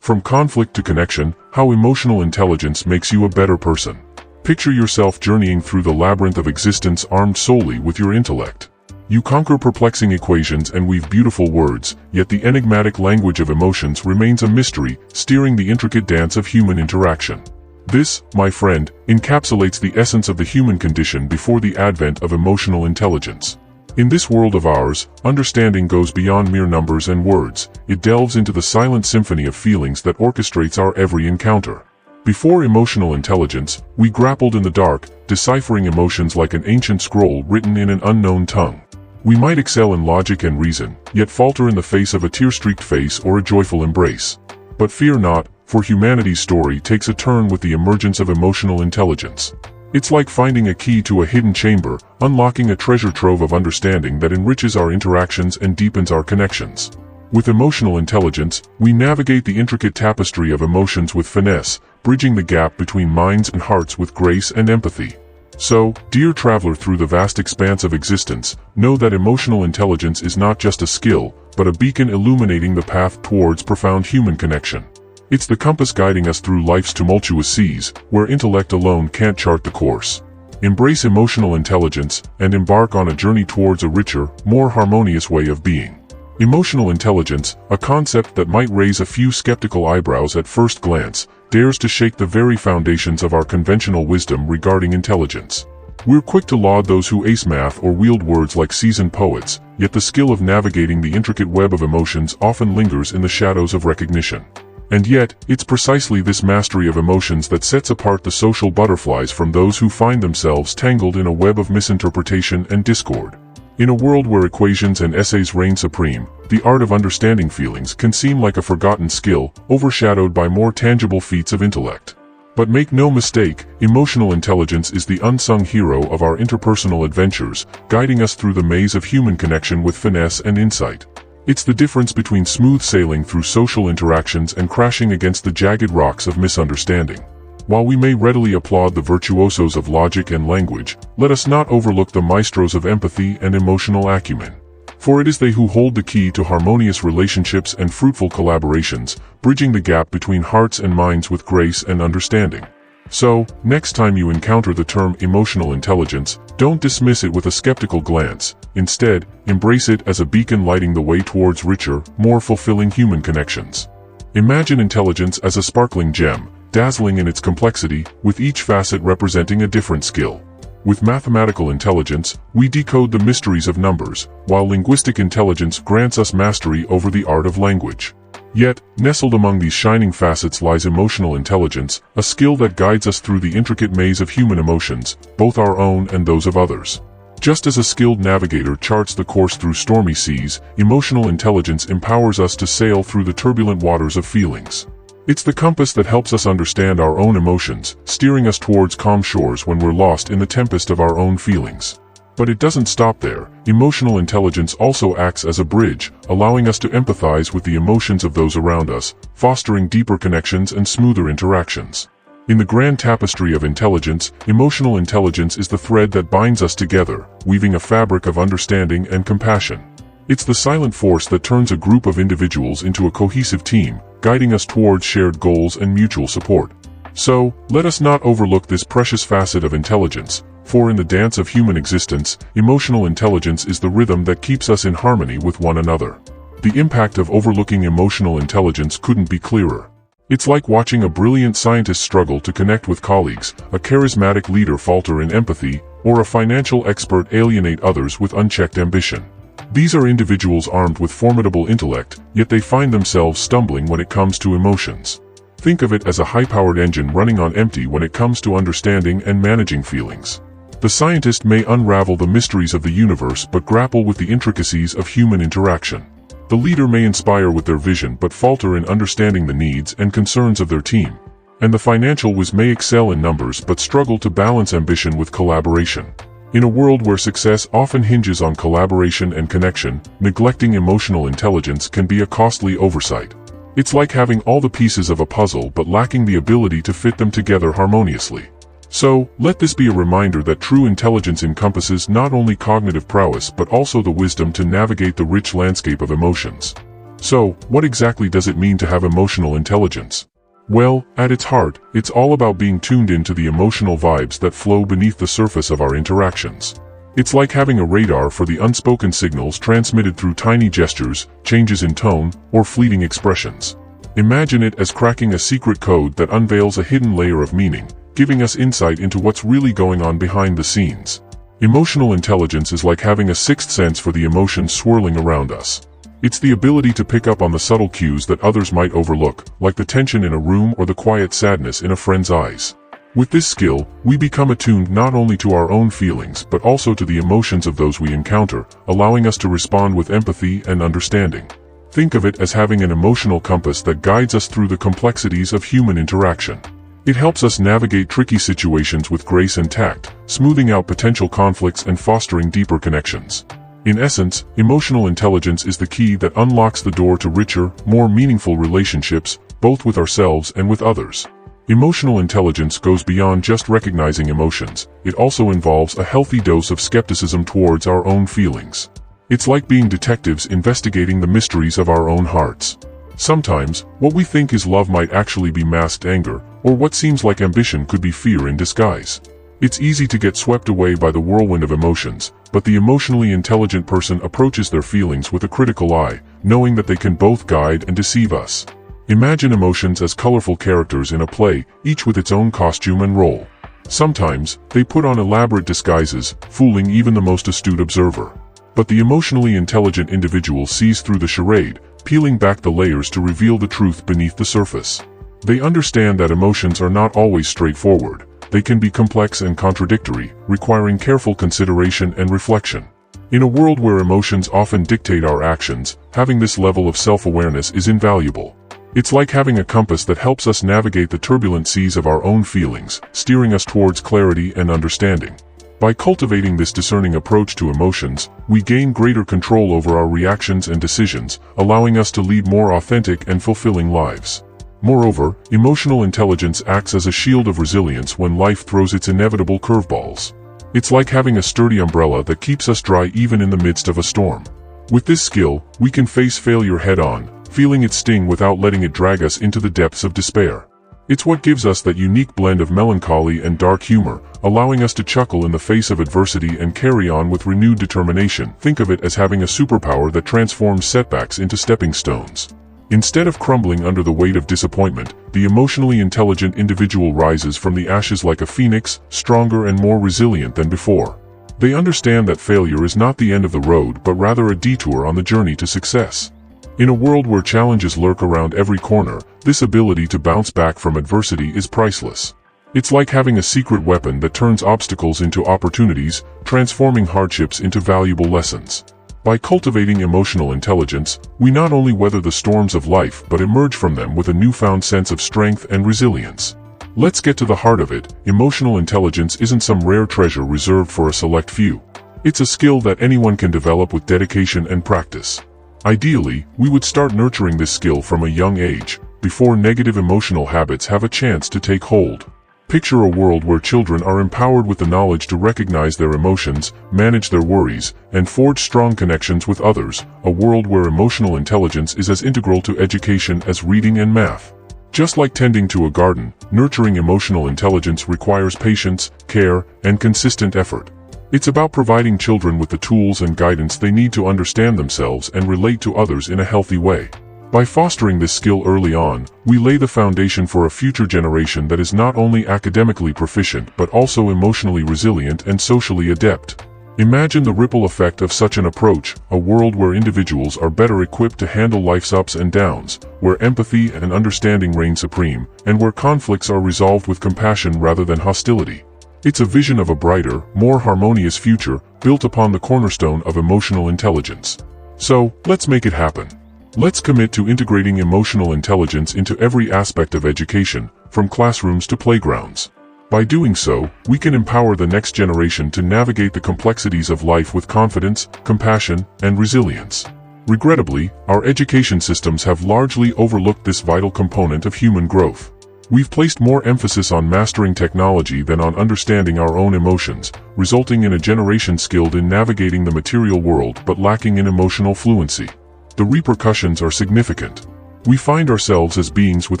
From conflict to connection, how emotional intelligence makes you a better person. Picture yourself journeying through the labyrinth of existence armed solely with your intellect. You conquer perplexing equations and weave beautiful words, yet the enigmatic language of emotions remains a mystery, steering the intricate dance of human interaction. This, my friend, encapsulates the essence of the human condition before the advent of emotional intelligence. In this world of ours, understanding goes beyond mere numbers and words. It delves into the silent symphony of feelings that orchestrates our every encounter. Before emotional intelligence, we grappled in the dark, deciphering emotions like an ancient scroll written in an unknown tongue. We might excel in logic and reason, yet falter in the face of a tear-streaked face or a joyful embrace. But fear not, for humanity's story takes a turn with the emergence of emotional intelligence. It's like finding a key to a hidden chamber, unlocking a treasure trove of understanding that enriches our interactions and deepens our connections. With emotional intelligence, we navigate the intricate tapestry of emotions with finesse, bridging the gap between minds and hearts with grace and empathy. So, dear traveler through the vast expanse of existence, know that emotional intelligence is not just a skill, but a beacon illuminating the path towards profound human connection. It's the compass guiding us through life's tumultuous seas, where intellect alone can't chart the course. Embrace emotional intelligence, and embark on a journey towards a richer, more harmonious way of being. Emotional intelligence, a concept that might raise a few skeptical eyebrows at first glance, dares to shake the very foundations of our conventional wisdom regarding intelligence. We're quick to laud those who ace math or wield words like seasoned poets, yet the skill of navigating the intricate web of emotions often lingers in the shadows of recognition. And yet, it's precisely this mastery of emotions that sets apart the social butterflies from those who find themselves tangled in a web of misinterpretation and discord. In a world where equations and essays reign supreme, the art of understanding feelings can seem like a forgotten skill, overshadowed by more tangible feats of intellect. But make no mistake, emotional intelligence is the unsung hero of our interpersonal adventures, guiding us through the maze of human connection with finesse and insight. It's the difference between smooth sailing through social interactions and crashing against the jagged rocks of misunderstanding. While we may readily applaud the virtuosos of logic and language, let us not overlook the maestros of empathy and emotional acumen. For it is they who hold the key to harmonious relationships and fruitful collaborations, bridging the gap between hearts and minds with grace and understanding. So, next time you encounter the term emotional intelligence, don't dismiss it with a skeptical glance. Instead, embrace it as a beacon lighting the way towards richer, more fulfilling human connections. Imagine intelligence as a sparkling gem, dazzling in its complexity, with each facet representing a different skill. With mathematical intelligence, we decode the mysteries of numbers, while linguistic intelligence grants us mastery over the art of language. Yet, nestled among these shining facets lies emotional intelligence, a skill that guides us through the intricate maze of human emotions, both our own and those of others. Just as a skilled navigator charts the course through stormy seas, emotional intelligence empowers us to sail through the turbulent waters of feelings. It's the compass that helps us understand our own emotions, steering us towards calm shores when we're lost in the tempest of our own feelings. But it doesn't stop there. Emotional intelligence also acts as a bridge, allowing us to empathize with the emotions of those around us, fostering deeper connections and smoother interactions. In the grand tapestry of intelligence, emotional intelligence is the thread that binds us together, weaving a fabric of understanding and compassion. It's the silent force that turns a group of individuals into a cohesive team, guiding us towards shared goals and mutual support. So, let us not overlook this precious facet of intelligence, for in the dance of human existence, emotional intelligence is the rhythm that keeps us in harmony with one another. The impact of overlooking emotional intelligence couldn't be clearer. It's like watching a brilliant scientist struggle to connect with colleagues, a charismatic leader falter in empathy, or a financial expert alienate others with unchecked ambition. These are individuals armed with formidable intellect, yet they find themselves stumbling when it comes to emotions. Think of it as a high-powered engine running on empty when it comes to understanding and managing feelings. The scientist may unravel the mysteries of the universe but grapple with the intricacies of human interaction. The leader may inspire with their vision but falter in understanding the needs and concerns of their team. And the financial whiz may excel in numbers but struggle to balance ambition with collaboration. In a world where success often hinges on collaboration and connection, neglecting emotional intelligence can be a costly oversight. It's like having all the pieces of a puzzle but lacking the ability to fit them together harmoniously. So, let this be a reminder that true intelligence encompasses not only cognitive prowess but also the wisdom to navigate the rich landscape of emotions. So, what exactly does it mean to have emotional intelligence? Well, at its heart, it's all about being tuned into the emotional vibes that flow beneath the surface of our interactions. It's like having a radar for the unspoken signals transmitted through tiny gestures, changes in tone, or fleeting expressions. Imagine it as cracking a secret code that unveils a hidden layer of meaning, giving us insight into what's really going on behind the scenes. Emotional intelligence is like having a sixth sense for the emotions swirling around us. It's the ability to pick up on the subtle cues that others might overlook, like the tension in a room or the quiet sadness in a friend's eyes. With this skill, we become attuned not only to our own feelings but also to the emotions of those we encounter, allowing us to respond with empathy and understanding. Think of it as having an emotional compass that guides us through the complexities of human interaction. It helps us navigate tricky situations with grace and tact, smoothing out potential conflicts and fostering deeper connections. In essence, emotional intelligence is the key that unlocks the door to richer, more meaningful relationships, both with ourselves and with others. Emotional intelligence goes beyond just recognizing emotions. It also involves a healthy dose of skepticism towards our own feelings. It's like being detectives investigating the mysteries of our own hearts. Sometimes, what we think is love might actually be masked anger, or what seems like ambition could be fear in disguise. It's easy to get swept away by the whirlwind of emotions, but the emotionally intelligent person approaches their feelings with a critical eye, knowing that they can both guide and deceive us. Imagine emotions as colorful characters in a play, each with its own costume and role. Sometimes, they put on elaborate disguises, fooling even the most astute observer. But the emotionally intelligent individual sees through the charade, peeling back the layers to reveal the truth beneath the surface. They understand that emotions are not always straightforward. They can be complex and contradictory, requiring careful consideration and reflection. In a world where emotions often dictate our actions, having this level of self-awareness is invaluable. It's like having a compass that helps us navigate the turbulent seas of our own feelings, steering us towards clarity and understanding. By cultivating this discerning approach to emotions, we gain greater control over our reactions and decisions, allowing us to lead more authentic and fulfilling lives. Moreover, emotional intelligence acts as a shield of resilience when life throws its inevitable curveballs. It's like having a sturdy umbrella that keeps us dry even in the midst of a storm. With this skill, we can face failure head-on, feeling its sting without letting it drag us into the depths of despair. It's what gives us that unique blend of melancholy and dark humor, allowing us to chuckle in the face of adversity and carry on with renewed determination. Think of it as having a superpower that transforms setbacks into stepping stones. Instead of crumbling under the weight of disappointment, the emotionally intelligent individual rises from the ashes like a phoenix, stronger and more resilient than before. They understand that failure is not the end of the road but rather a detour on the journey to success. In a world where challenges lurk around every corner, this ability to bounce back from adversity is priceless. It's like having a secret weapon that turns obstacles into opportunities, transforming hardships into valuable lessons. By cultivating emotional intelligence, we not only weather the storms of life but emerge from them with a newfound sense of strength and resilience. Let's get to the heart of it. Emotional intelligence isn't some rare treasure reserved for a select few. It's a skill that anyone can develop with dedication and practice. Ideally, we would start nurturing this skill from a young age, before negative emotional habits have a chance to take hold. Picture a world where children are empowered with the knowledge to recognize their emotions, manage their worries, and forge strong connections with others, a world where emotional intelligence is as integral to education as reading and math. Just like tending to a garden, nurturing emotional intelligence requires patience, care, and consistent effort. It's about providing children with the tools and guidance they need to understand themselves and relate to others in a healthy way. By fostering this skill early on, we lay the foundation for a future generation that is not only academically proficient but also emotionally resilient and socially adept. Imagine the ripple effect of such an approach, a world where individuals are better equipped to handle life's ups and downs, where empathy and understanding reign supreme, and where conflicts are resolved with compassion rather than hostility. It's a vision of a brighter, more harmonious future, built upon the cornerstone of emotional intelligence. So, let's make it happen. Let's commit to integrating emotional intelligence into every aspect of education, from classrooms to playgrounds. By doing so, we can empower the next generation to navigate the complexities of life with confidence, compassion, and resilience. Regrettably, our education systems have largely overlooked this vital component of human growth. We've placed more emphasis on mastering technology than on understanding our own emotions, resulting in a generation skilled in navigating the material world but lacking in emotional fluency. The repercussions are significant. We find ourselves as beings with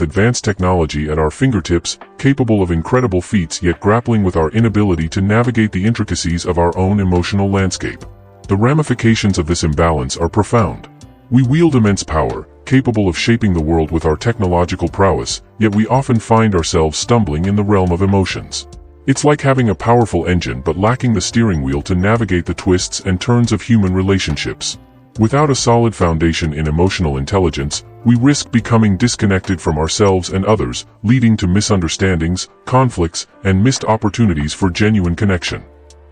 advanced technology at our fingertips, capable of incredible feats yet grappling with our inability to navigate the intricacies of our own emotional landscape. The ramifications of this imbalance are profound. We wield immense power, capable of shaping the world with our technological prowess, yet we often find ourselves stumbling in the realm of emotions. It's like having a powerful engine but lacking the steering wheel to navigate the twists and turns of human relationships. Without a solid foundation in emotional intelligence, we risk becoming disconnected from ourselves and others, leading to misunderstandings, conflicts, and missed opportunities for genuine connection.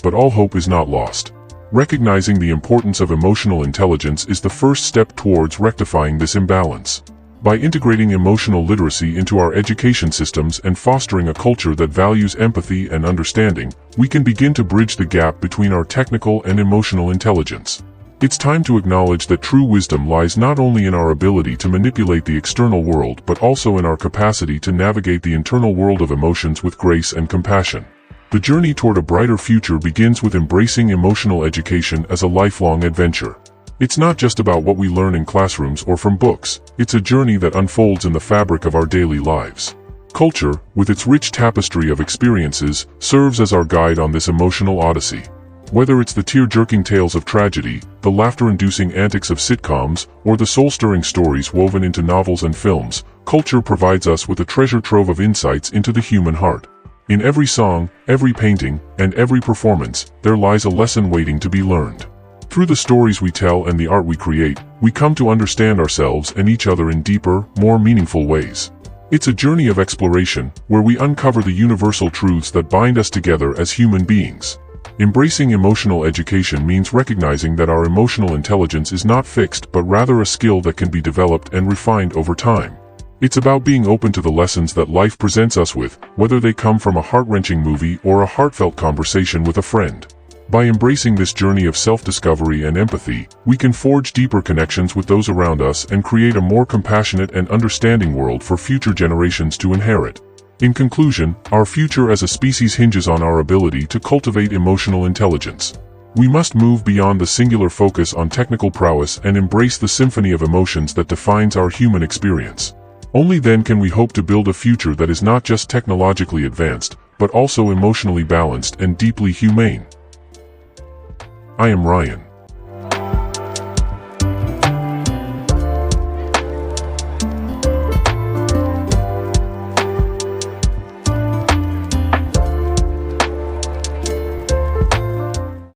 But all hope is not lost. Recognizing the importance of emotional intelligence is the first step towards rectifying this imbalance. By integrating emotional literacy into our education systems and fostering a culture that values empathy and understanding, we can begin to bridge the gap between our technical and emotional intelligence. It's time to acknowledge that true wisdom lies not only in our ability to manipulate the external world but also in our capacity to navigate the internal world of emotions with grace and compassion. The journey toward a brighter future begins with embracing emotional education as a lifelong adventure. It's not just about what we learn in classrooms or from books, it's a journey that unfolds in the fabric of our daily lives. Culture, with its rich tapestry of experiences, serves as our guide on this emotional odyssey. Whether it's the tear-jerking tales of tragedy, the laughter-inducing antics of sitcoms, or the soul-stirring stories woven into novels and films, culture provides us with a treasure trove of insights into the human heart. In every song, every painting, and every performance, there lies a lesson waiting to be learned. Through the stories we tell and the art we create, we come to understand ourselves and each other in deeper, more meaningful ways. It's a journey of exploration, where we uncover the universal truths that bind us together as human beings. Embracing emotional education means recognizing that our emotional intelligence is not fixed but rather a skill that can be developed and refined over time. It's about being open to the lessons that life presents us with, whether they come from a heart-wrenching movie or a heartfelt conversation with a friend. By embracing this journey of self-discovery and empathy, we can forge deeper connections with those around us and create a more compassionate and understanding world for future generations to inherit. In conclusion, our future as a species hinges on our ability to cultivate emotional intelligence. We must move beyond the singular focus on technical prowess and embrace the symphony of emotions that defines our human experience. Only then can we hope to build a future that is not just technologically advanced, but also emotionally balanced and deeply humane. I am Ryan.